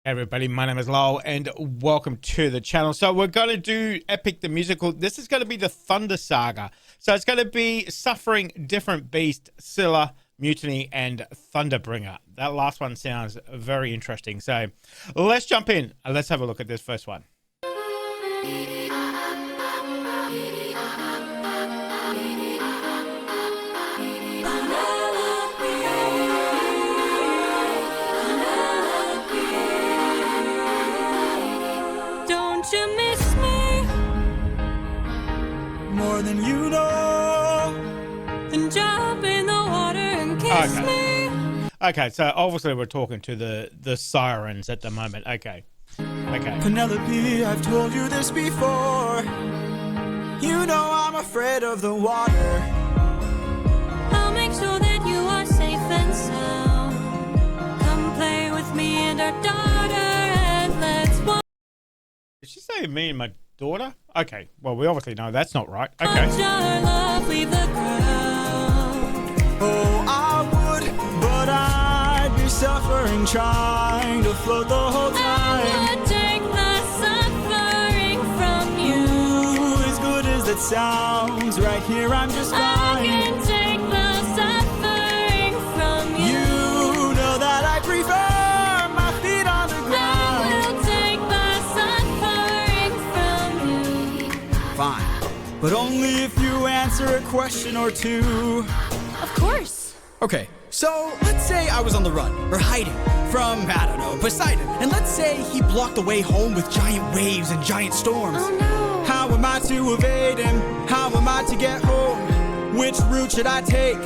Everybody, my name is Lowell and welcome to the channel. So we're going to do Epic the Musical. This is going to be the Thunder Saga. So it's going to be Suffering, Different Beast, Scylla, Mutiny, and Thunderbringer. That last one sounds very interesting. So let's jump in and let's have a look at this first one. You miss me more than you know. Then jump in the water and kiss me. Okay, so obviously we're talking to the sirens at the moment. Okay. Penelope, I've told you this before. You know I'm afraid of the water. I'll make sure that you are safe and sound. Come play with me and our daughter and let's walk. Did she say me and my daughter? Okay, well, we obviously know that's not right. Okay. Love, leave the ground. Oh, I would, but I'd be suffering trying to float the whole time. I would take the suffering from you. As good as it sounds, right here I'm just fine. I can take the suffering from you. You know that I prefer my feet on the ground. Fine, but only if you answer a question or two. Of course. Okay, so let's say I was on the run, or hiding, from, I don't know, Poseidon. And let's say he blocked the way home with giant waves and giant storms. Oh no. How am I to evade him? How am I to get home? Which route should I take?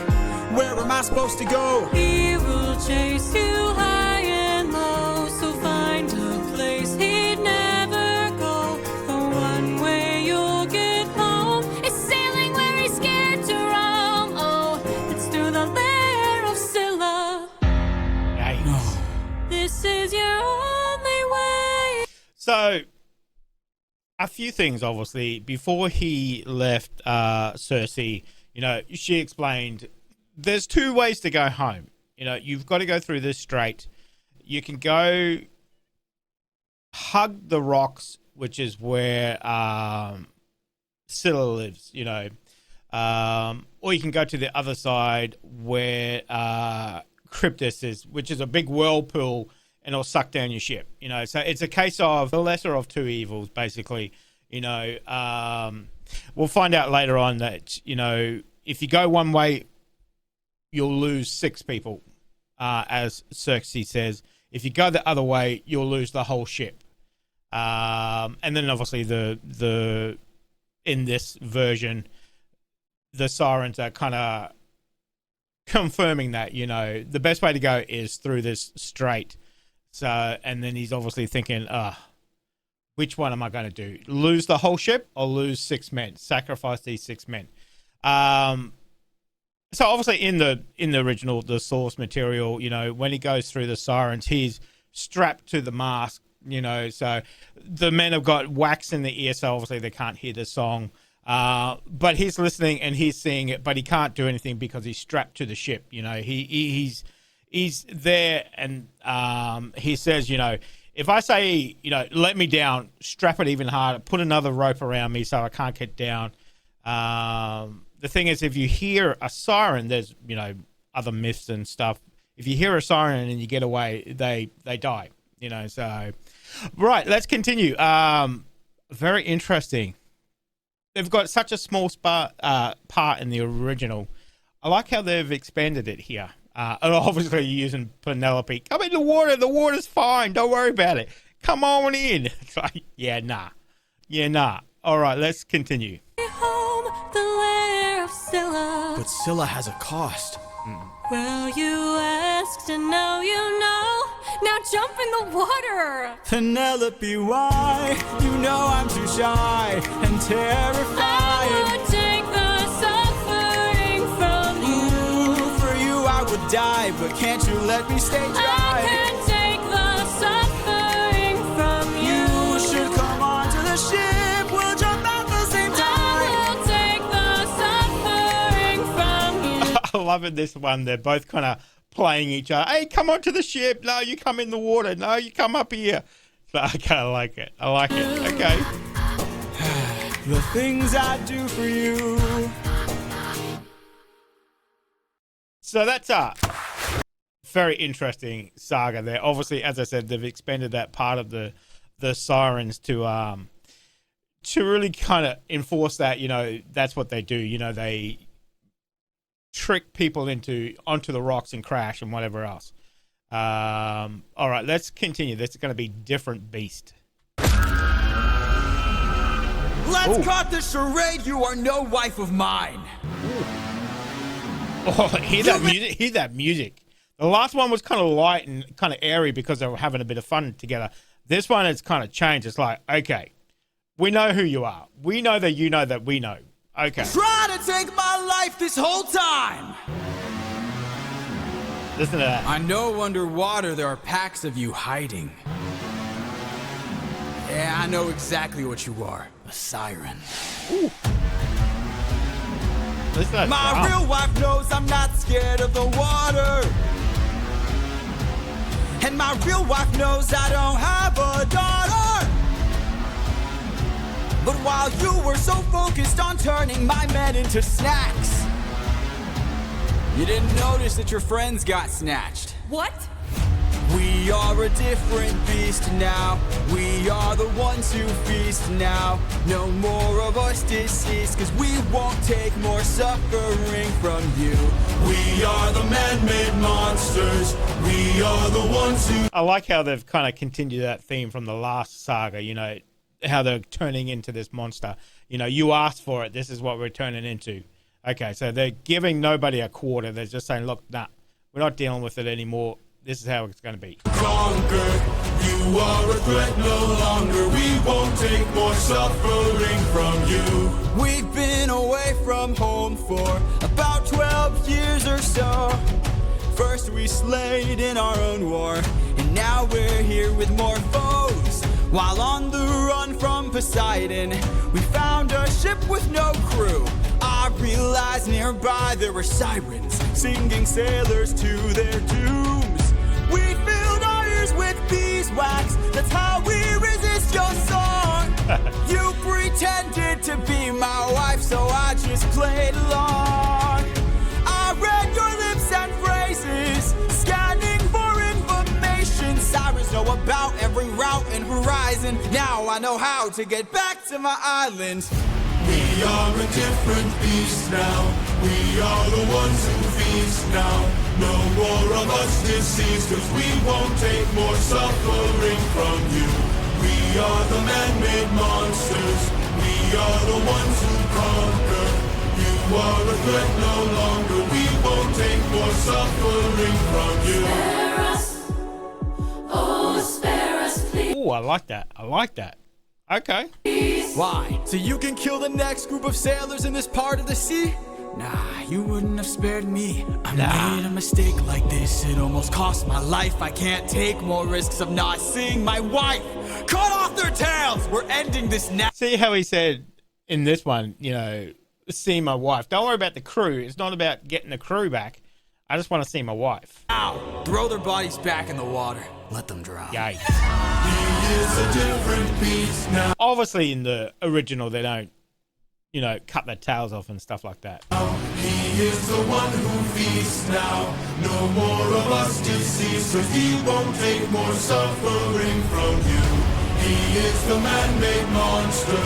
Where am I supposed to go? He will chase you high and low, so find a place he'd never go. The one way you'll get home is sailing where he's scared to roam. Oh, it's through the lair of Scylla. Yikes. This is your only way. So, a few things, obviously. Before he left Cersei, you know, she explained there's two ways to go home. You know, you've got to go through this strait. You can go hug the rocks, which is where Scylla lives, you know. Or you can go to the other side where Cryptus is, which is a big whirlpool, and it'll suck down your ship, you know. So it's a case of the lesser of two evils, basically, you know. We'll find out later on that, you know, if you go one way, you'll lose 6 people, as Cersei says. If you go the other way, you'll lose the whole ship. And then obviously the in this version, the sirens are kind of confirming that, you know, the best way to go is through this strait. So, and then he's obviously thinking, which one am I going to do? Lose the whole ship or lose 6 men? Sacrifice these 6 men. So obviously in the original, the source material, you know, when he goes through the sirens, he's strapped to the mast, you know, so the men have got wax in the ear, so obviously they can't hear the song. But he's listening and he's seeing it, but he can't do anything because he's strapped to the ship. You know, he's there, and he says, you know, if I say, you know, let me down, strap it even harder, put another rope around me so I can't get down. The thing is, if you hear a siren, there's, you know, other myths and stuff. If you hear a siren and you get away, they die, you know. So, right, let's continue. Very interesting. They've got such a small part in the original. I like how they've expanded it here. And obviously using Penelope. Come in the water. The water's fine. Don't worry about it. Come on in. It's like, yeah, nah. Yeah, nah. All right, let's continue. Home, the lair of Scylla. But Scylla has a cost. Well, you asked and now you know. Now jump in the water. Penelope, why? You know I'm too shy and terrified. I would take the suffering from you. Ooh, for you I would die, but can't you let me stay dry? I can take the suffering from you. You should come onto the ship. We'll jump at the same time. I will take the suffering from you. I love it, this one. They're both kind of playing each other. Hey, come onto the ship. No, you come in the water. No, you come up here. So I kind of like it. I like it. Okay. The things I do for you. So that's very interesting saga there. Obviously, as I said, they've expanded that part of the sirens to really kind of enforce that, you know, that's what they do. You know, they trick people onto the rocks and crash and whatever else. All right, let's continue. This is going to be Different Beast. Let's cut the charade. You are no wife of mine. Oh, hear that music. Hear that music. The last one was kind of light and kind of airy because they were having a bit of fun together. This one has kind of changed. It's like, okay, we know who you are. We know that you know that we know. Okay. Try to take my life this whole time. Listen to that. I know underwater there are packs of you hiding. Yeah, I know exactly what you are. A siren. Ooh. Listen to that. My real wife knows I'm not scared of the water. And my real wife knows I don't have a daughter. But while you were so focused on turning my men into snacks, you didn't notice that your friends got snatched. What? We are a different beast now. We are the ones who feast now. No more of us deceased, cause we won't take more suffering from you. We are the man-made monsters. We are the ones who... I like how they've kind of continued that theme from the last saga, you know, how they're turning into this monster. You know, you asked for it. This is what we're turning into. Okay, so they're giving nobody a quarter. They're just saying, look, nah, we're not dealing with it anymore. This is how it's going to be. Conquer, you are a threat no longer. We won't take more suffering from you. We've been away from home for about 12 years or so. First we slayed in our own war, and now we're here with more foes. While on the run from Poseidon, we found a ship with no crew. I realized nearby there were sirens, singing sailors to their dooms. We filled our ears with beeswax, that's how we resist your song. You pretended to be my wife, so I just played along. I read your lips and phrases, scanning for information. Sirens know about every route and horizon. Now I know how to get back to my island. We are a different beast now. We are the ones who feast now. No more of us deceased, cause we won't take more suffering from you. We are the man-made monsters. We are the ones who conquer. You are a threat no longer. We won't take more suffering from you. Spare us, oh spare us, please. Oh, I like that. I like that. Okay. Why? So you can kill the next group of sailors in this part of the sea? Nah, you wouldn't have spared me. I made a mistake like this. It almost cost my life. I can't take more risks of not seeing my wife. Cut off their tails. We're ending this now. See how he said in this one, you know, see my wife. Don't worry about the crew. It's not about getting the crew back. I just want to see my wife. Now, throw their bodies back in the water. Let them drown. Yikes. He is a different beast now. Obviously, in the original, they don't, you know, cut their tails off and stuff like that. He is the one who feasts now. No more of us deceased, so he won't take more suffering from you. He is the man-made monster.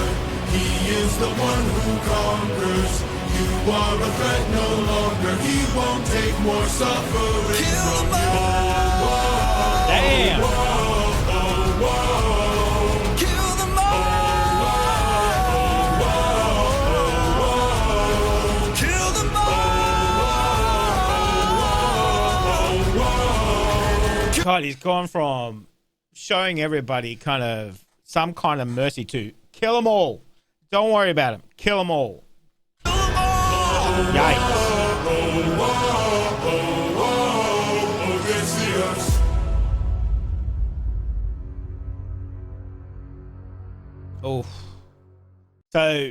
He is the one who conquers. You are a threat no longer. He won't take more suffering from you. Damn. Kill them all. Kill them all. God, he's gone from showing everybody kind of some kind of mercy to kill them all. Don't worry about them. Kill them all. Yikes. Oh, so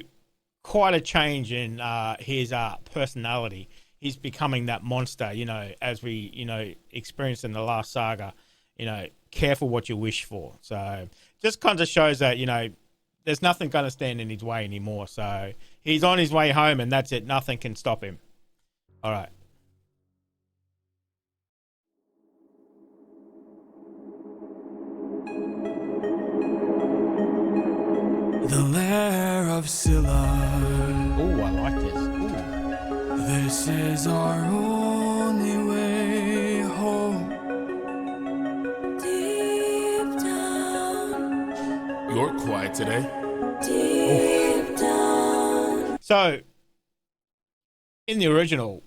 quite a change in his personality. he's becoming that monster, you know, as we, you know, experienced in the last saga. You know, careful what you wish for. So just kind of shows that, you know, there's nothing going to stand in his way anymore. So he's on his way home, and that's it. Nothing can stop him. All right. The lair of Scylla. Oh, I like this. Ooh. This is our only way home. Deep down, You're quiet today. deep down. So in the original,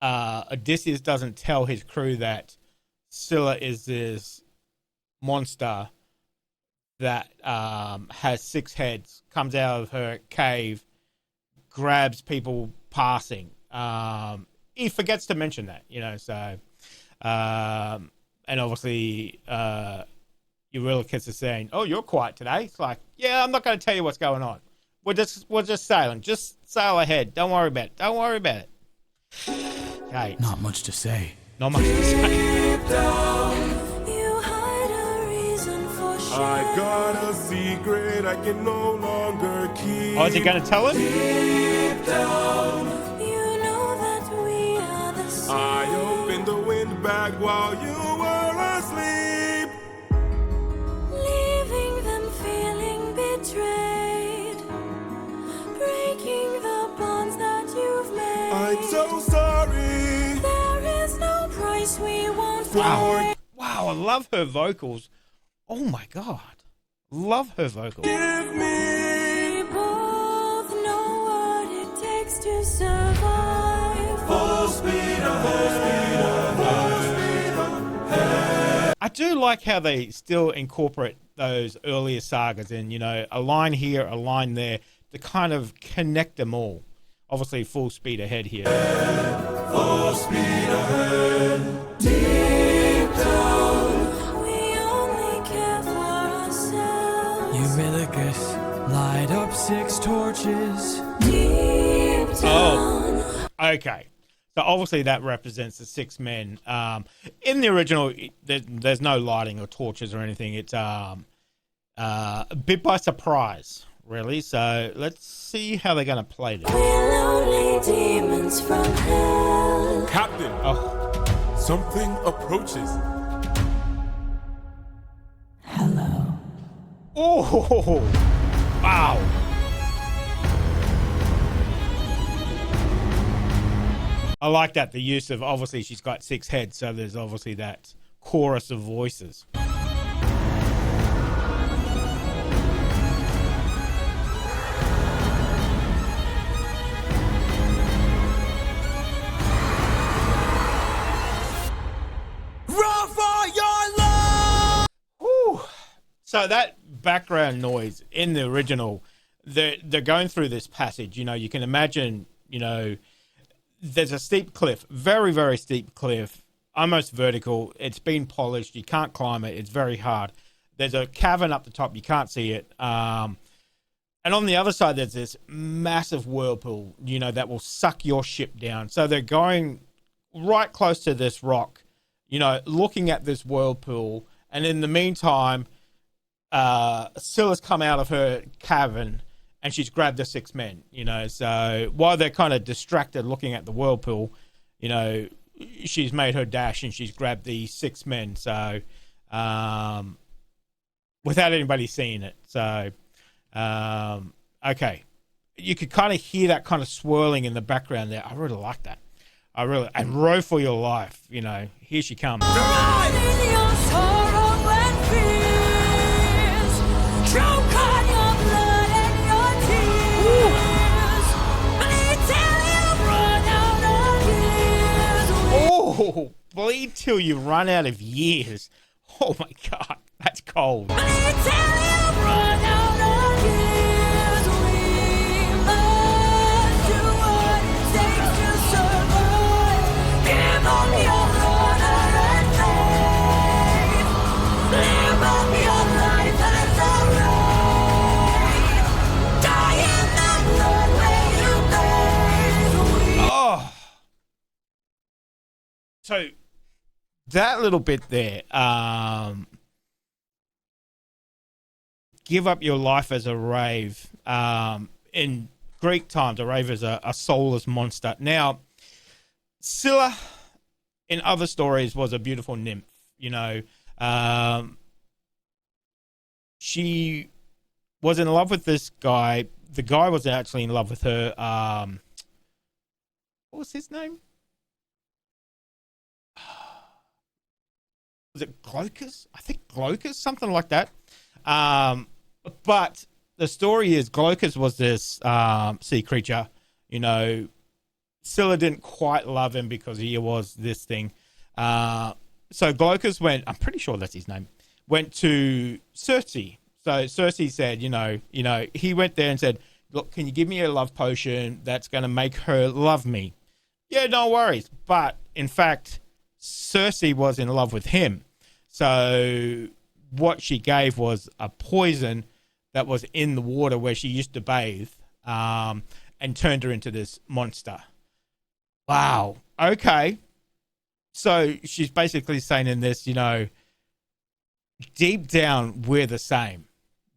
Odysseus doesn't tell his crew that Scylla is this monster that has 6 heads, comes out of her cave, grabs people passing. He forgets to mention that, you know. So, and obviously, Eurylochus is saying, "Oh, you're quiet today." It's like, yeah, I'm not going to tell you what's going on. We're just sailing. Just sail ahead. Don't worry about it. Don't worry about it. Okay. Not much to say. Not much to say. You hide a reason for I got a secret I can no longer keep. Oh, is he going to tell him? Deep down, You know that we are the same. I opened the wind bag while you were asleep. Leaving them feeling betrayed. Breaking the bonds that you've made. I'm so sorry. There is no price we won't Wow. pay. Wow, I love her vocals. Oh my God. Love her vocals. Give me We both know what it takes to survive. full speed ahead. I do like how they still incorporate those earlier sagas in, you know, a line here, a line there, to kind of connect them all. Obviously, full speed ahead here. Full speed ahead. We only care for ourselves. Eurylochus, light up 6 torches. Deep down. Okay. So obviously that represents the 6 men. In the original, there's no lighting or torches or anything. It's a bit by surprise, really. So let's see how they're going to play this. We're lonely demons from hell. Captain, Oh, something approaches. Hello. oh, wow. I like that. The use of, obviously she's got 6 heads, so there's obviously that chorus of voices. Run for your life! Whew. So that background noise in the original, they're going through this passage. You know, you can imagine, you know, there's a steep cliff, very, very steep cliff, almost vertical. It's been polished. You can't climb it. It's very hard. There's a cavern up the top. You can't see it. And on the other side, there's this massive whirlpool, you know, that will suck your ship down. So they're going right close to this rock, you know, looking at this whirlpool. And in the meantime, Scylla's come out of her cavern and she's grabbed the 6 men, you know. So while they're kind of distracted looking at the whirlpool, you know, she's made her dash and she's grabbed the 6 men. So without anybody seeing it. So, okay. You could kind of hear that kind of swirling in the background there. I really like that. And row for your life, you know. Here she comes. Ride in your sorrow and fears. Choke on your blood and your tears. Bleed till you run out of years. Oh, bleed till you run out of years. Oh my God, that's cold. Bleed till you run out of years. We must do what it takes to survive. Give up your honor and faith. Live up your life as a right. Die in the blood where you bathe. Oh, So that little bit there, give up your life as a rave. In Greek times, a rave is a soulless monster. Now, Scylla, in other stories, was a beautiful nymph. She was in love with this guy. The guy was actually in love with her. What was his name? Was it Glaucus? I think Glaucus, something like that. But the story is Glaucus was this sea creature. Scylla didn't quite love him because he was this thing. So Glaucus went, I'm pretty sure that's his name, went to Circe. So Circe said, he went there and said, look, can you give me a love potion that's going to make her love me? Yeah, no worries. But in fact, Circe was in love with him. So what she gave was a poison that was in the water where she used to bathe, and turned her into this monster. Wow. Okay. So she's basically saying in this, deep down, we're the same.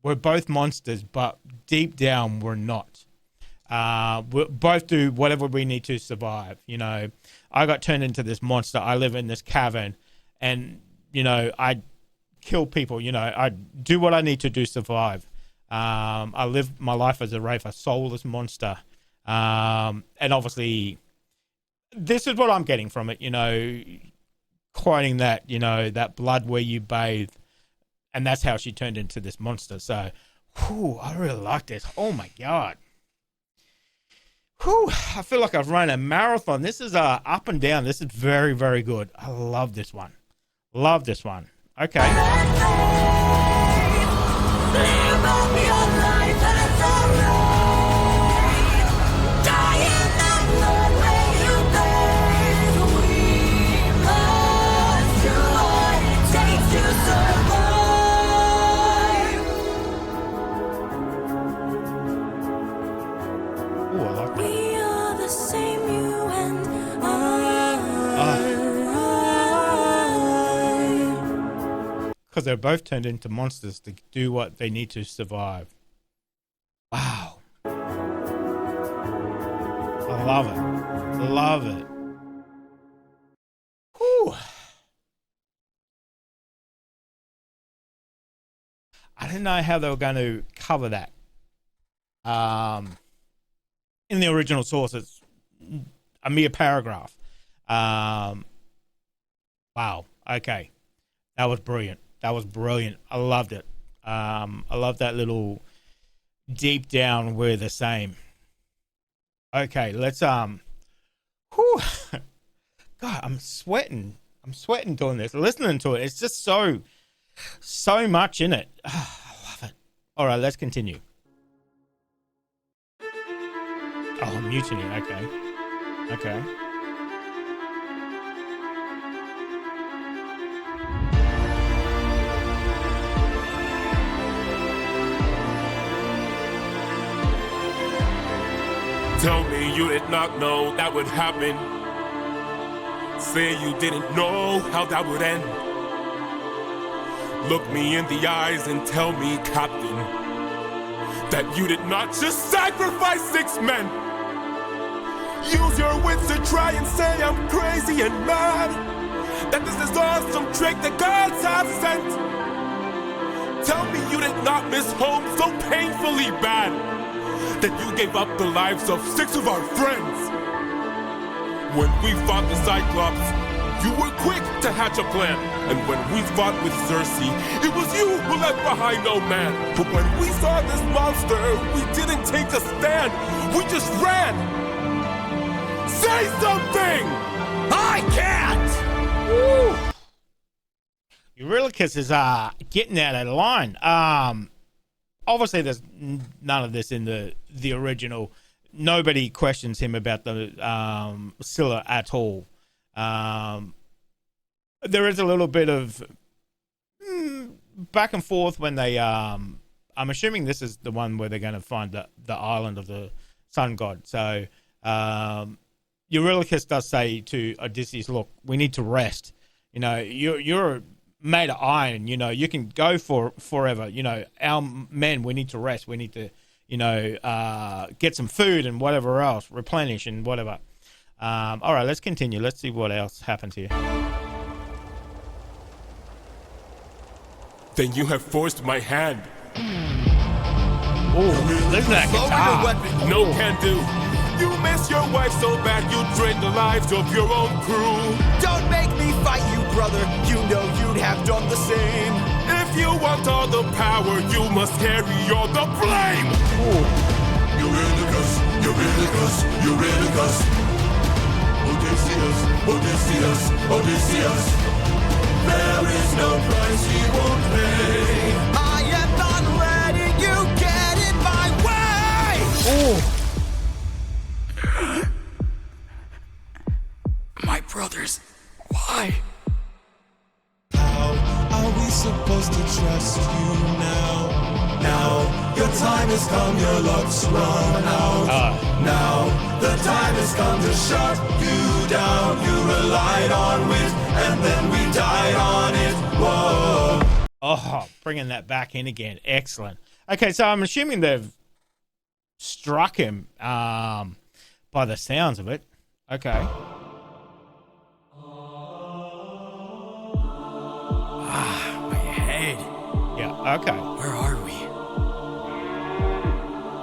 We're both monsters, but deep down, we're not. We both do whatever we need to survive. I got turned into this monster. I live in this cavern, and, I kill people. I do what I need to do to survive. I live my life as a wraith, a soulless monster. And obviously, this is what I'm getting from it, quoting that, that blood where you bathe. And that's how she turned into this monster. So, I really like this. Oh, my God. I feel like I've run a marathon. This is up and down. This is very, very good. I love this one. Love this one. Okay. Live up your life as a rave. Die in the blood where you bathe. We must do what it takes to survive. Ooh, I like that. We are the same, you and I. Because they're both turned into monsters to do what they need to survive. Wow. I love it. Love it. Whew. I didn't know how they were going to cover that. In the original source, it's a mere paragraph. Wow. Okay. That was brilliant. That was brilliant. I loved it. I love that little deep down we're the same. Okay, let's whew. God, I'm sweating. I'm sweating doing this. Listening to it. It's just so much in it. I love it. All right, let's continue. Oh, mutiny. Okay. Okay. Tell me you did not know that would happen. Say you didn't know how that would end. Look me in the eyes and tell me, Captain, that you did not just sacrifice 6 men. Use your wits to try and say I'm crazy and mad, that this is all some trick the gods have sent. Tell me you did not miss home so painfully bad, that you gave up the lives of 6 of our friends. When we fought the Cyclops, you were quick to hatch a plan. And when we fought with Circe, it was you who left behind no man. But when we saw this monster, we didn't take a stand. We just ran. Say something! I can't! Woo. Eurylochus is getting out of line. Obviously, there's none of this in the original. Nobody questions him about the Scylla at all. There is a little bit of back and forth when they. I'm assuming this is the one where they're going to find the island of the sun god. So, Eurylochus does say to Odysseus, look, we need to rest. You know, you're made of iron, you know, you can go for forever. You know, our men, we need to rest. We need to, you know, get some food and whatever else, replenish and whatever. All right, let's continue. Let's see what else happens here. Then you have forced my hand. Oh, listen to that guitar. No can do. You miss your wife so bad you drain the lives of your own crew. Don't make me fight you, brother. You know you'd have done the same. If you want all the power, you must carry all the blame. Eurylochus, Eurylochus, Eurylochus. Odysseus, Odysseus, Odysseus. There is no price he won't pay. I am not letting you get in my way. My brothers, why? How are we supposed to trust you now? Now, your time has come, your luck's run out. Now, the time has come to shut you down. You relied on wit, and then we died on it. Whoa. Oh, bringing that back in again. Excellent. Okay, so I'm assuming they've struck him by the sounds of it. Okay. My head. Yeah, okay. Where are we?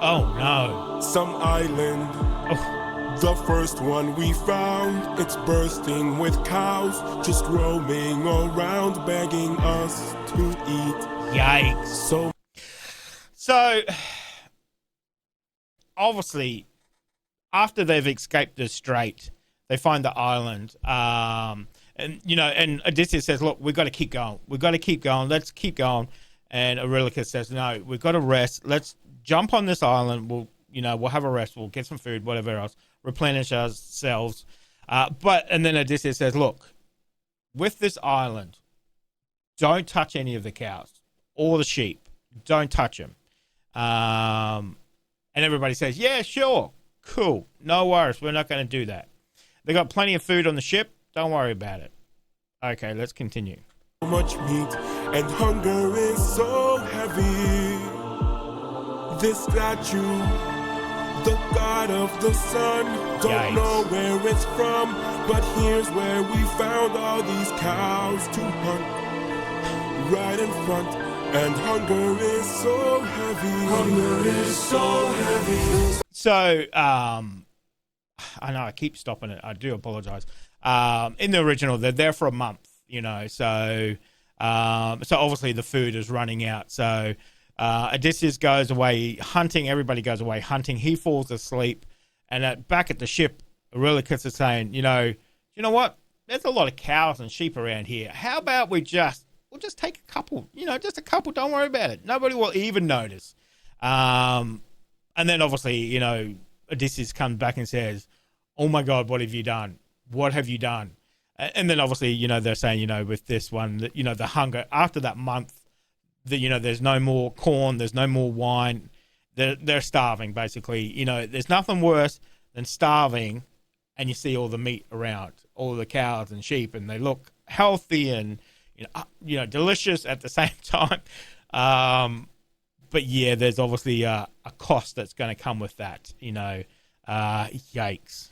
Oh, no. Some island, Oh, the first one we found. It's bursting with cows, just roaming around, begging us to eat. yikes. So, obviously, after they've escaped the strait, they find the island. And, you know, and Odysseus says, look, we've got to keep going. We've got to keep going. Let's keep going. And Eurylochus says, no, we've got to rest. Let's jump on this island. We'll have a rest. We'll get some food, whatever else, replenish ourselves. And then Odysseus says, look, with this island, don't touch any of the cows or the sheep. Don't touch them. And everybody says, yeah, sure. Cool. No worries. We're not going to do that. They got plenty of food on the ship. Don't worry about it. Okay, let's continue. So much meat and hunger is so heavy. This statue, the god of the sun, don't Yikes. know where it's from, but here's where we found all these cows to hunt. Right in front, and hunger is so heavy. Hunger is so heavy. So, I know I keep stopping it. I do apologize. In the original, they're there for a month, you know, so obviously the food is running out. So Odysseus goes away hunting. Everybody goes away hunting. He falls asleep. And back at the ship, Eurylochus is saying, you know what? There's a lot of cows and sheep around here. How about we'll just take a couple, just a couple. Don't worry about it. Nobody will even notice. And then obviously, Odysseus comes back and says, oh my God, what have you done? What have you done? And then obviously, they're saying, with this one, that, the hunger after that month, there's no more corn, there's no more wine. They're starving, basically. There's nothing worse than starving and you see all the meat around, all the cows and sheep, and they look healthy and, delicious at the same time. But yeah, there's obviously a cost that's going to come with that, yikes.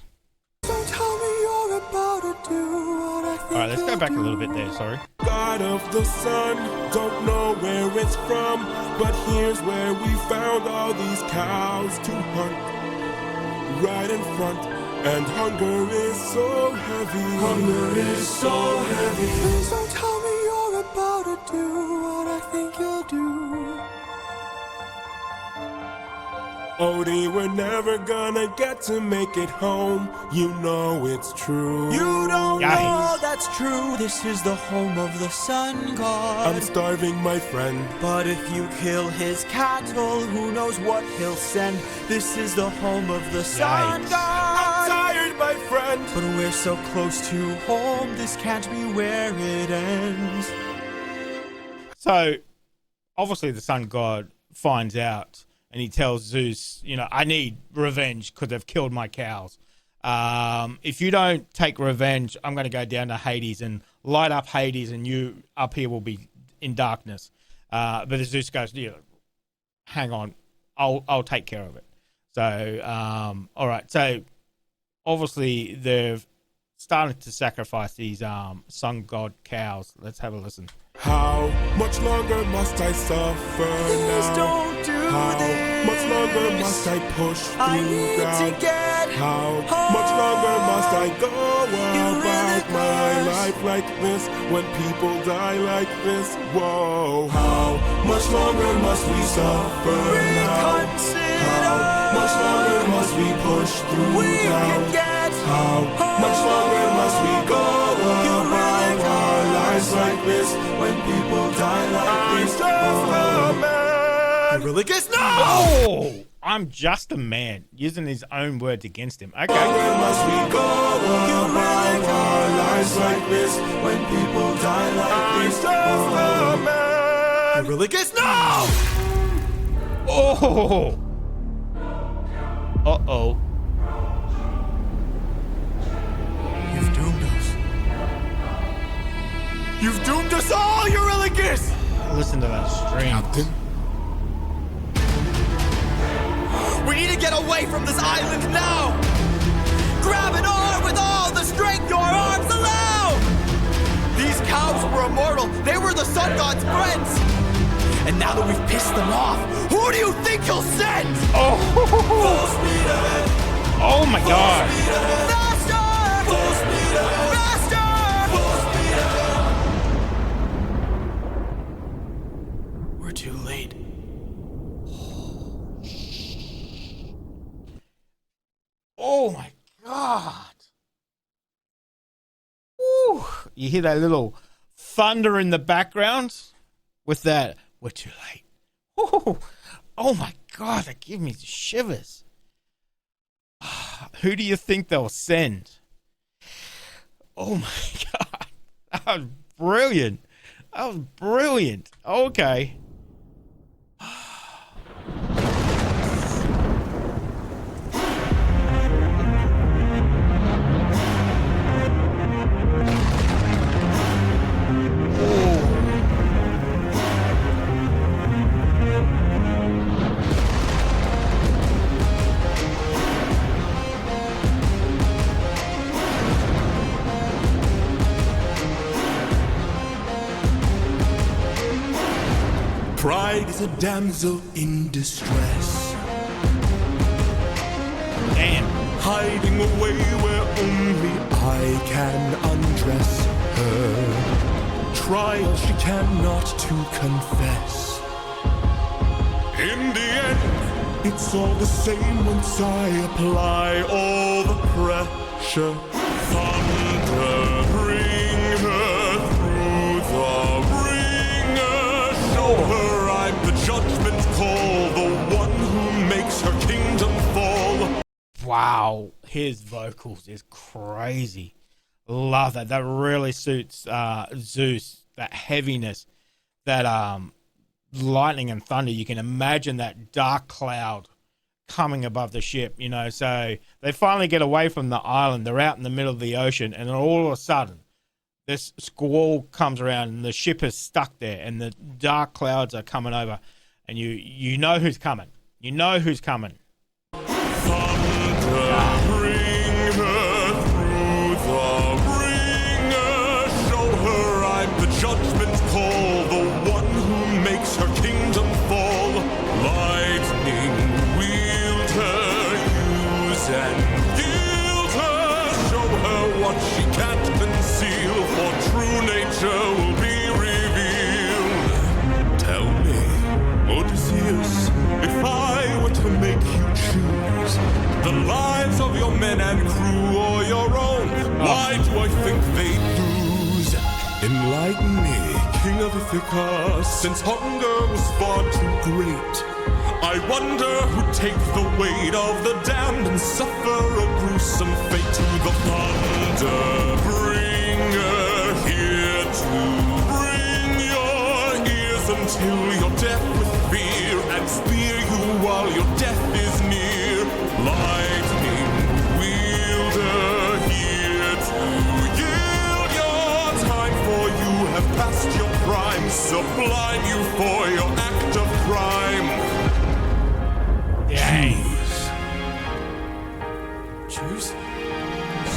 Don't tell me you're about to do what I think. All right, let's go back a little bit there, sorry. God of the sun, don't know where it's from, but here's where we found all these cows to hunt. Right in front, and hunger is so heavy. Hunger is so heavy. Please don't tell me you're about to do what I think you'll do. Odie, we're never gonna get to make it home. You know it's true. You don't Yikes. know that's true. This is the home of the sun god. I'm starving, my friend. But if you kill his cattle, who knows what he'll send. This is the home of the sun Yikes. god. I'm tired, my friend. But we're so close to home, this can't be where it ends. So, obviously, the sun god finds out and he tells Zeus, I need revenge because they've killed my cows. If you don't take revenge, I'm going to go down to Hades and light up Hades, and you up here will be in darkness. But the Zeus goes, yeah, hang on, I'll take care of it. So, all right. So obviously they've started to sacrifice these sun god cows. Let's have a listen. How much longer must I suffer now? Don't do How this. much longer must I push through I need doubt? to get How much longer must I go You about really my must. life like this when people die like this? Whoa. How much longer must we suffer now? How much longer must we push through We doubt? can get How much longer must we go about our lives like this when people die like this? I really guess no. Oh, I'm just a man, using his own words against him. Okay. Longer must we go about our lives like this when people die like this? I really guess no. Oh. Uh-oh. You've doomed us. You've doomed us all, you really guess. Listen to that string. We need to get away from this island now. Grab an arm with all the strength your arms allow. These cows were immortal. They were the sun god's friends. And now that we've pissed them off, who do you think he'll send? Oh. Oh my God. Faster! Faster! We're too late. Oh my God. Woo. You hear that little thunder in the background with that, we're too late. Woo. Oh my God, that gives me the shivers. Who do you think they'll send? Oh my God. That was brilliant. That was brilliant. Okay. Pride is a damsel in distress, Damn. hiding away where only I can undress her. Trial she cannot to confess. In the end, it's all the same once I apply all the pressure. Thunder, bring her through the ringer. Show her I'm the judgment call, the one who makes her kingdom fall. Wow, his vocals is crazy. Love that. That really suits Zeus. That heaviness, that lightning and thunder. You can imagine that dark cloud coming above the ship, you know. So they finally get away from the island. They're out in the middle of the ocean, and then all of a sudden, this squall comes around, and the ship is stuck there, and the dark clouds are coming over, and you know who's coming. You know who's coming. Thunder, bring her through the ringer. Show her I'm the judgment call, the one who makes her kingdom fall. Lightning, wield her, use and gild her. Show her what she can't conceal, for true nature will be revealed. Tell me, Odysseus, if I were to make you choose the lives of your men and crew or your own, why do I think they'd lose? Enlighten me, King of Ithaca, since hunger was far too great. I wonder who'd take the weight of the damned and suffer a gruesome fate. To the thunder bringer, here to bring your ears until you're deaf with fear, and spear you while your death is near. Lightning, wield sublime you for your act of crime. Dang. Choose.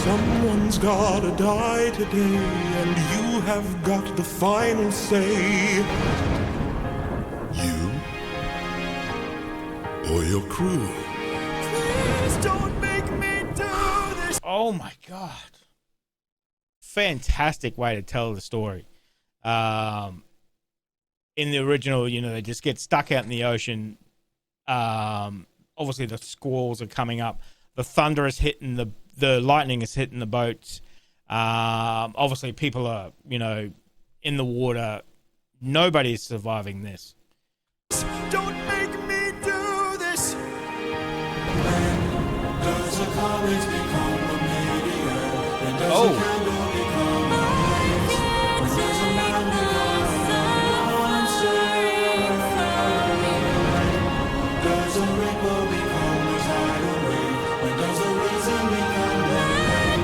Someone's gotta die today, and you have got the final say. You or your crew. Please don't make me do this. Oh my God. Fantastic way to tell the story. In the original, you know, they just get stuck out in the ocean. Obviously the squalls are coming up. The thunder is hitting the lightning is hitting the boats. Obviously people are, you know, in the water. Nobody's surviving this. Don't make me do this. Does a comet become a meteor? And does Oh. a candle become a haze? When does a man become a monster? Does a ripple become a tidal wave? When does a reason become a rain?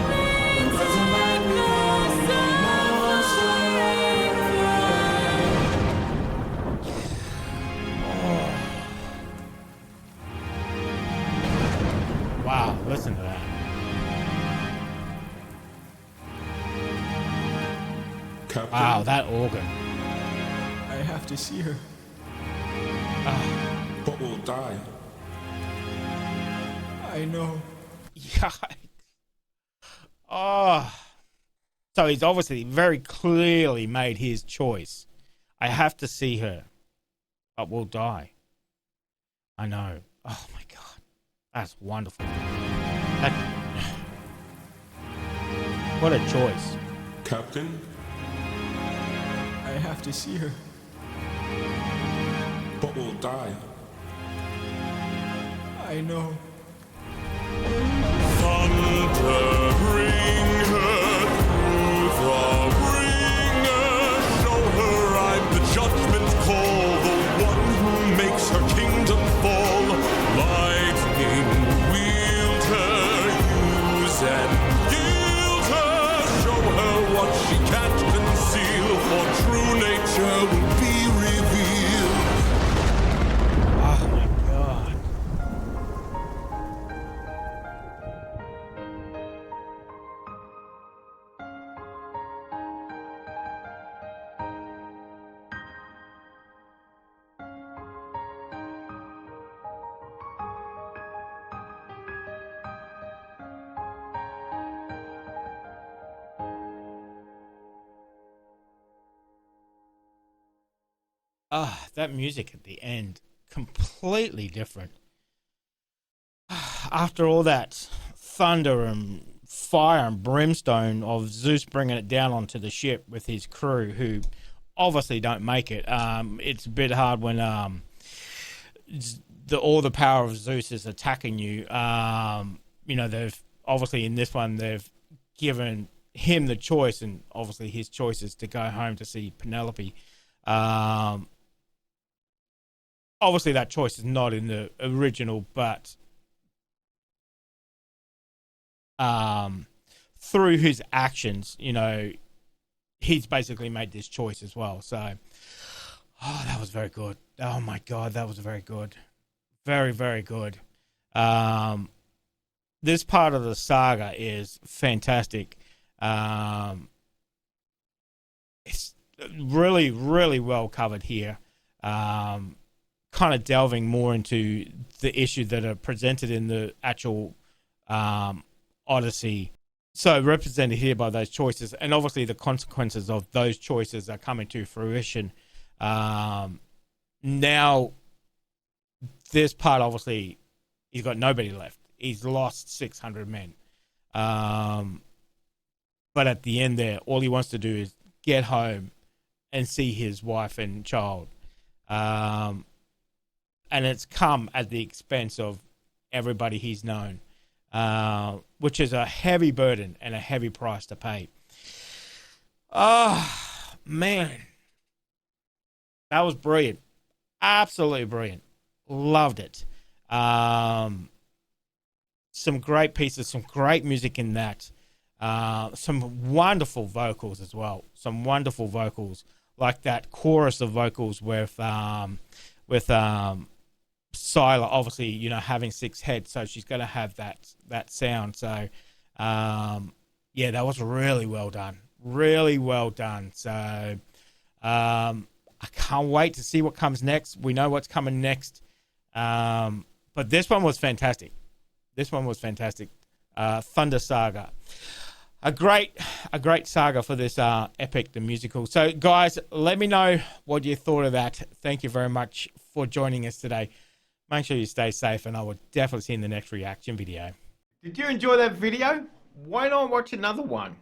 When does a man become a monster? Wow, listen to that. Captain, Wow, that organ. I have to see her. but we'll die. I know. Yikes. Oh. So he's obviously very clearly made his choice. I have to see her, but we'll die. I know. Oh my God. That's wonderful. What a choice. Captain, I have to see her. but we'll die. I know. Thunder, bring her through the ringer. Show her I'm the judgment call, the one who makes her kingdom fall. Lightning, wield her, use and yield her. Show her what she can't conceal, for true nature will be revealed. Oh my God. That music at the end, completely different. After all that thunder and fire and brimstone of Zeus bringing it down onto the ship with his crew, who obviously don't make it. It's a bit hard when all the power of Zeus is attacking you. You know, they've obviously in this one they've given him the choice, and obviously his choice is to go home to see Penelope. Obviously that choice is not in the original, but through his actions, you know, he's basically made this choice as well. So, that was very good. Oh my God, that was very good. Very, very good. This part of the saga is fantastic. It's really, really well covered here. Kind of delving more into the issues that are presented in the actual Odyssey. So represented here by those choices, and obviously the consequences of those choices are coming to fruition. Now, this part, obviously, he's got nobody left. He's lost 600 men. But at the end there, all he wants to do is get home and see his wife and child. And it's come at the expense of everybody he's known, which is a heavy burden and a heavy price to pay. Oh, man. That was brilliant. Absolutely brilliant. Loved it. Some great pieces, some great music in that. Some wonderful vocals as well. Some wonderful vocals like that chorus of vocals with Scylla, obviously, you know, having 6 heads, so she's going to have that sound. So yeah, that was really well done. Really well done. So I can't wait to see what comes next. We know what's coming next. But this one was fantastic. This one was fantastic. Thunder Saga. A great saga for this epic, the musical. So guys, let me know what you thought of that. Thank you very much for joining us today. Make sure you stay safe, and I will definitely see you in the next reaction video. Did you enjoy that video? Why not watch another one?